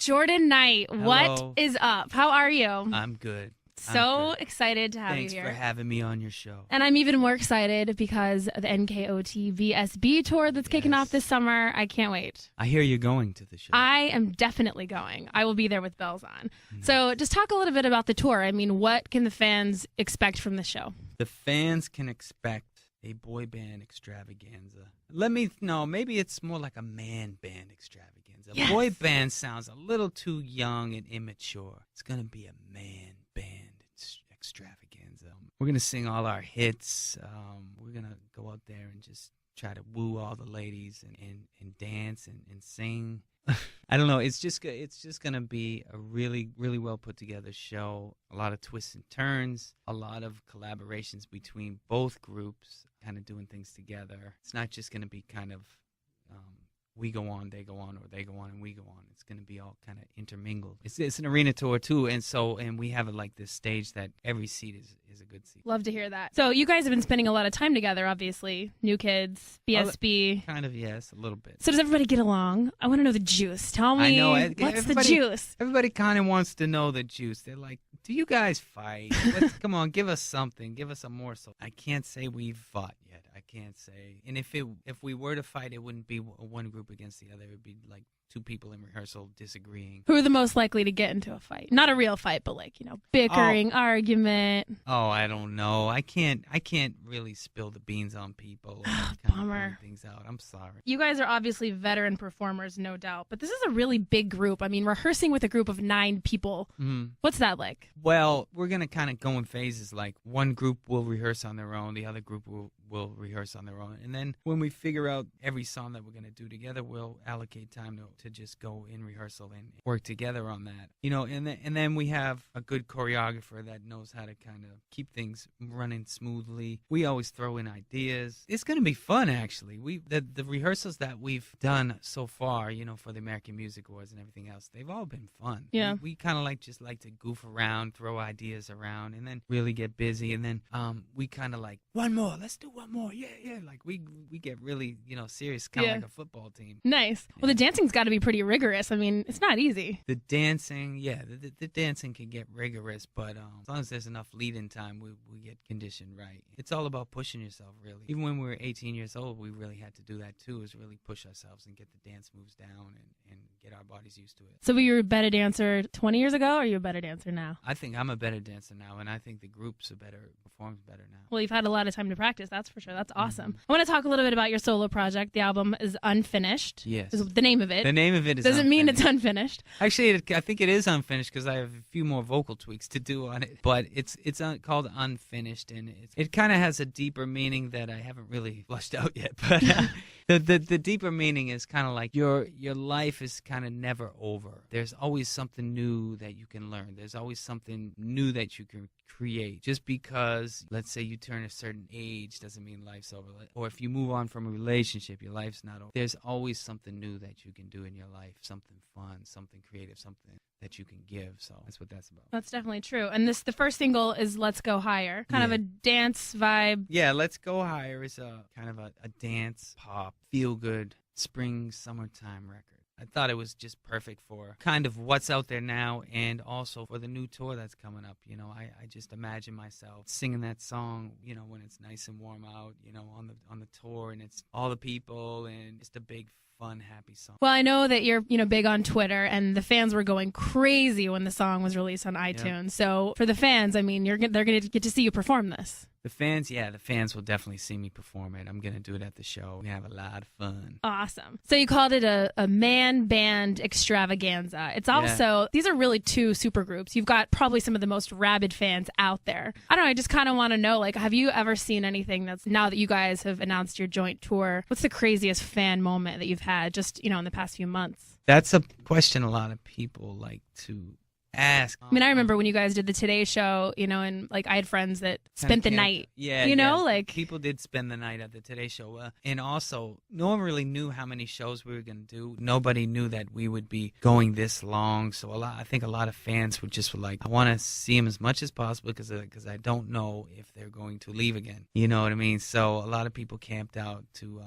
Jordan Knight, Hello. what is up? How are you? I'm good. So excited to have Thanks you here. for having me on your show. And I'm even more excited because of the NKOT VSB tour that's kicking off this summer. I can't wait. I hear you're going to the show. I am definitely going. I will be there with bells on. So just talk a little bit about the tour. I mean, what can the fans expect from the show? The fans can expect a boy band extravaganza. Maybe it's more like a man band extravaganza. Yes. Boy band sounds a little too young and immature. It's going to be a man band extravaganza. We're going to sing all our hits. We're going to go out there and just try to woo all the ladies and dance and sing. I don't know. It's just going to be a really, really well put together show. A lot of twists and turns, a lot of collaborations between both groups, kind of doing things together. It's not just going to be kind of we go on, they go on, or they go on and we go on. It's going to be all kind of intermingled. It's an arena tour too, and we have it like this stage that every seat is a good seat. Love to hear that. So you guys have been spending a lot of time together, obviously. New Kids, BSB. Kind of, yes, a little bit. So does everybody get along? I want to know the juice. Tell me, I know. what's the juice? Everybody kind of wants to know the juice. They're like, do you guys fight? Come on, give us something. Give us a morsel. I can't say we've fought yet. I can't say. And if we were to fight, it wouldn't be one group against the other. It would be like two people in rehearsal disagreeing. Who are the most likely to get into a fight? Not a real fight, but like, bickering, argument. Oh, I don't know. I can't really spill the beans on people. Bummer. Things out. I'm sorry. You guys are obviously veteran performers, no doubt, but this is a really big group. I mean, rehearsing with a group of 9 people. Mm-hmm. What's that like? Well, we're going to kind of go in phases. Like one group will rehearse on their own. The other group will rehearse on their own. And then when we figure out every song that we're going to do together, we'll allocate time to just go in rehearsal and work together on that. And then we have a good choreographer that knows how to kind of keep things running smoothly. We always throw in ideas. It's going to be fun, actually. The rehearsals that we've done so far, for the American Music Awards and everything else, they've all been fun. Yeah. We kind of like to goof around, throw ideas around, and then really get busy. And then we kind of like, one more, let's do one more. Yeah. Like we get really, serious, kind of like a football team. Nice. Well, the dancing's got to be pretty rigorous. I mean, it's not easy. The dancing, the dancing can get rigorous, but as long as there's enough lead-in time, we get conditioned right. It's all about pushing yourself, really. Even when we were 18 years old, we really had to do that too, is really push ourselves and get the dance moves down and get our bodies used to it. So were you a better dancer 20 years ago, or are you a better dancer now? I think I'm a better dancer now, and I think the groups performs better now. Well, you've had a lot of time to practice, that's for sure. That's awesome. I want to talk a little bit about your solo project. The album is Unfinished. Yes. Is the name of it. The name of it is Doesn't mean it's unfinished. Actually, I think it is unfinished because I have a few more vocal tweaks to do on it. But it's called Unfinished, and it kind of has a deeper meaning that I haven't really flushed out yet. But the deeper meaning is kind of like your life is kind of never over. There's always something new that you can learn. There's always something new that you can create. Just because, let's say, you turn a certain age doesn't mean life's over. Or if you move on from a relationship, your life's not over. There's always something new that you can do in your life, something fun, something creative, something that you can give. So that's what that's about. That's definitely true. And the first single is Let's Go Higher, kind of a dance vibe. Yeah, Let's Go Higher is a kind of a dance, pop, feel-good, spring, summertime record. I thought it was just perfect for kind of what's out there now, and also for the new tour that's coming up. I just imagine myself singing that song, when it's nice and warm out, on the tour, and it's all the people, and just a big, fun, happy song. Well, I know that you're, big on Twitter, and the fans were going crazy when the song was released on iTunes. Yeah. So for the fans, I mean, they're going to get to see you perform this. The fans will definitely see me perform it. I'm going to do it at the show. We have a lot of fun. Awesome. So you called it a man band extravaganza. It's also, these are really 2 super groups. You've got probably some of the most rabid fans out there. I don't know, I just kind of want to know, like, have you ever seen anything that's, now that you guys have announced your joint tour, what's the craziest fan moment that you've had just, in the past few months? That's a question a lot of people like to Ask. I mean, I remember when you guys did the Today Show, and like I had friends that spent the night. Yeah, like people did spend the night at the Today Show, and also no one really knew how many shows we were going to do. Nobody knew that we would be going this long. So I think a lot of fans were like, I want to see them as much as possible because I don't know if they're going to leave again. You know what I mean? So a lot of people camped out to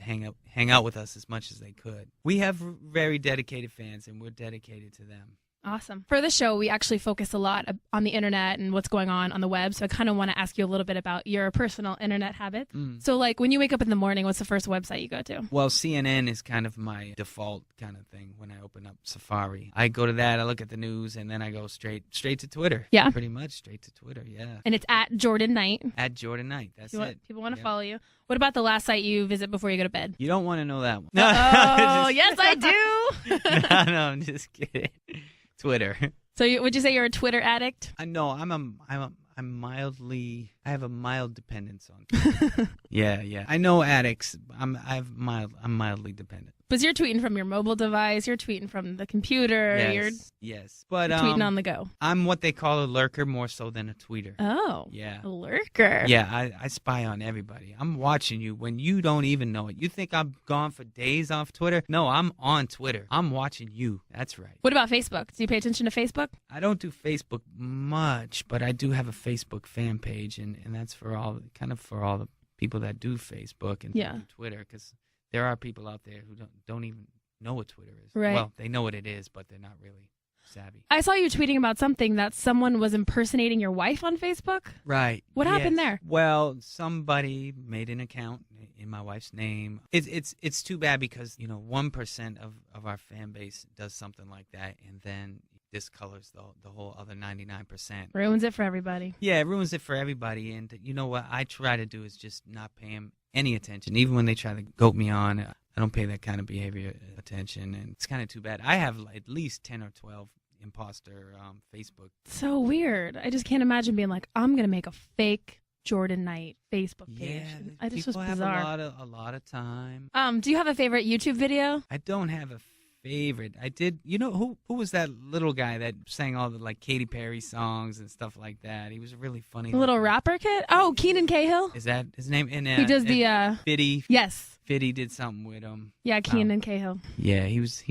hang out with us as much as they could. We have very dedicated fans, and we're dedicated to them. Awesome. For the show, we actually focus a lot on the internet and what's going on the web. So I kind of want to ask you a little bit about your personal internet habits. So like when you wake up in the morning, what's the first website you go to? Well, CNN is kind of my default kind of thing when I open up Safari. I go to that, I look at the news, and then I go straight to Twitter. Yeah. Pretty much straight to Twitter, yeah. And it's at Jordan Knight. At Jordan Knight, that's it. People want to follow you. What about the last site you visit before you go to bed? You don't want to know that one. Oh, yes, I do. No, I'm just kidding. Twitter. So would you say you're a Twitter addict? No, I have a mild dependence on Twitter. Yeah. I know addicts. I'm mildly dependent. Because you're tweeting from your mobile device, you're tweeting from the computer, yes. But you're tweeting on the go. I'm what they call a lurker more so than a tweeter. Oh, yeah, a lurker. Yeah, I spy on everybody. I'm watching you when you don't even know it. You think I'm gone for days off Twitter? No, I'm on Twitter. I'm watching you. That's right. What about Facebook? Do you pay attention to Facebook? I don't do Facebook much, but I do have a Facebook fan page, and that's for all the people that do Facebook and do Twitter, because there are people out there who don't even know what Twitter is. Right. Well, they know what it is, but they're not really savvy. I saw you tweeting about something that someone was impersonating your wife on Facebook. Right. What happened there? Well, somebody made an account in my wife's name. It's too bad because 1% of our fan base does something like that, and then discolors the whole other 99%. Ruins it for everybody. Yeah, it ruins it for everybody. And you know what I try to do is just not pay them any attention. Even when they try to goat me on, I don't pay that kind of behavior attention, and it's kind of too bad. I have at least 10 or 12 imposter Facebook. So weird. I just can't imagine being like, I'm gonna make a fake Jordan Knight Facebook page. Yeah, I just was people bizarre. have a lot of time. Do you have a favorite YouTube video? I don't have a favorite. I did. Who was that little guy that sang all the like Katy Perry songs and stuff like that? He was a really funny. The little rapper kid? Oh, Keenan Cahill. Is that his name? And he does the Fitty. Yes. Fitty did something with him. Yeah, Keenan Cahill. Yeah, he was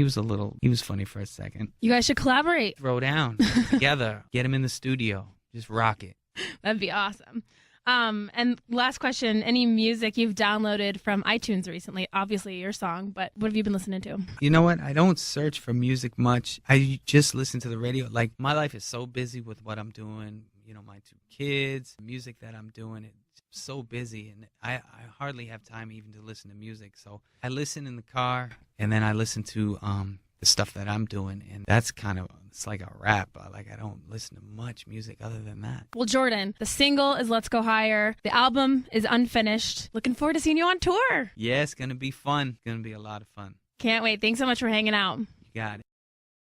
funny for a second. You guys should collaborate. Throw down together. Get him in the studio. Just rock it. That'd be awesome. And last question, any music you've downloaded from iTunes recently? Obviously your song, but what have you been listening to? You know what? I don't search for music much. I just listen to the radio. Like, my life is so busy with what I'm doing, my 2 kids, music that I'm doing. It's so busy, and I hardly have time even to listen to music. So I listen in the car, and then I listen to the stuff that I'm doing, and that's it's like a wrap. Like, I don't listen to much music other than that. Well, Jordan, the single is Let's Go Higher. The album is unfinished. Looking forward to seeing you on tour. Yeah, it's going to be fun. It's going to be a lot of fun. Can't wait. Thanks so much for hanging out. You got it.